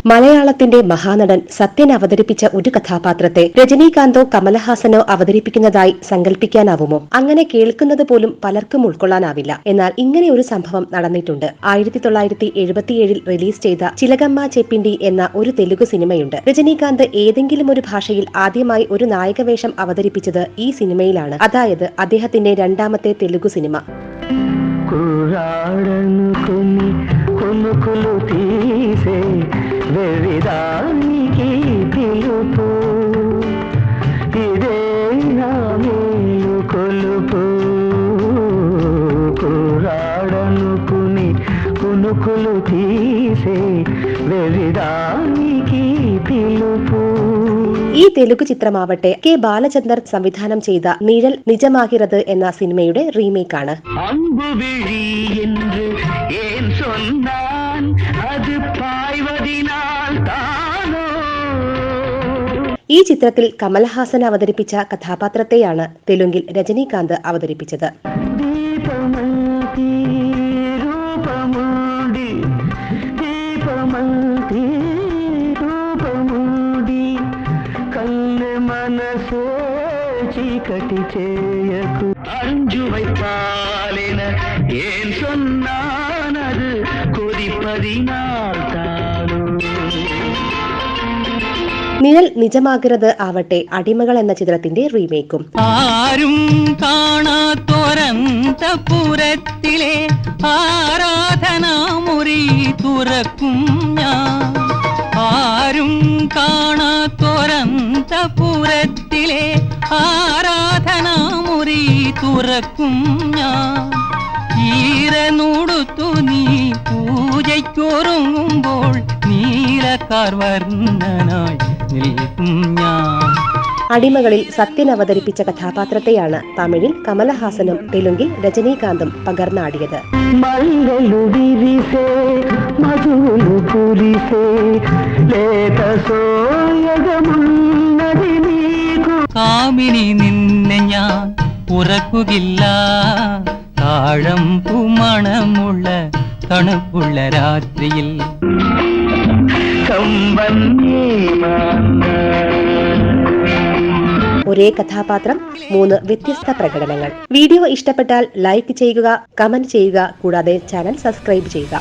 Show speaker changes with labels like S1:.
S1: മലയാളത്തിന്റെ മഹാനടൻ സത്യൻ അവതരിപ്പിച്ച ഒരു കഥാപാത്രത്തെ രജനീകാന്തോ കമലഹാസനോ അവതരിപ്പിക്കുന്നതായി സങ്കല്പിക്കാനാവുമോ? അങ്ങനെ കേൾക്കുന്നത് പോലും പലർക്കും ഉൾക്കൊള്ളാനാവില്ല. എന്നാൽ ഇങ്ങനെ ഒരു സംഭവം നടന്നിട്ടുണ്ട്. 1977 റിലീസ് ചെയ്ത ചിലകമ്മ ചെപ്പിണ്ടി എന്ന ഒരു തെലുഗു സിനിമയുണ്ട്. രജനീകാന്ത് ഏതെങ്കിലും ഒരു ഭാഷയിൽ ആദ്യമായി ഒരു നായകവേഷം അവതരിപ്പിച്ചത് ഈ സിനിമയിലാണ്. അതായത് അദ്ദേഹത്തിന്റെ രണ്ടാമത്തെ തെലുഗു സിനിമ.
S2: వెవిదానికి పిలుపు ఇదే నా మేలు కొలుపు కురాడనుకుని కునుకులు తీసే వెవిదానికి పిలుపు.
S1: ഈ തെലുഗു ചിത്രമാവട്ടെ കെ ബാലചന്ദർ സംവിധാനം ചെയ്ത നിഴൽ നിജമാകിറത് എന്ന സിനിമയുടെ റീമേക്കാണ്. ഈ ചിത്രത്തിൽ കമൽഹാസൻ അവതരിപ്പിച്ച കഥാപാത്രത്തെയാണ് തെലുങ്കിൽ രജനീകാന്ത് അവതരിപ്പിച്ചത്.
S2: చీకటి చేయకు అంజువై పాలెన ఏం సొన్నానదు కొదిపదినాల్ తాను.
S1: നിഴൽ നിജമാകിറത് ആവട്ടെ അടിമകൾ എന്ന ചിത്രത്തിന്റെ റീമേക്കും.
S3: ആരും കാണാത്തോരന്തപുരത്തിലെ ആരാധനാമുറി തുറക്കും ഞാൻ. ആരും കാണാത്തോരന്തപുരത്തിലെ ആരാധനാമുറി തുറക്കും ഞാൻ. ഈരനൂടുത്തു നീ പൂജയ്ക്കൊരുങ്ങുമ്പോൾ നീലക്കാർവർണ്ണനായി നിൽക്കും ഞാൻ.
S1: അടിമകളിൽ സത്യൻ അവതരിപ്പിച്ച കഥാപാത്രത്തെയാണ് തമിഴിൽ കമലഹാസനും തെലുങ്കിൽ രജനീകാന്തും പകർന്നാടിയത്.
S3: കാമിനി നിന്നെ ഞാൻ ഉറക്കുകയില്ല, താഴമ്പൂ മണമുള്ള തണുപ്പുള്ള രാത്രിയിൽ.
S1: ഒരേ കഥാപാത്രം 3 വ്യത്യസ്ത പ്രകടനങ്ങൾ. വീഡിയോ ഇഷ്ടപ്പെട്ടാൽ ലൈക്ക് ചെയ്യുക, കമന്റ് ചെയ്യുക, കൂടാതെ ചാനൽ സബ്സ്ക്രൈബ് ചെയ്യുക.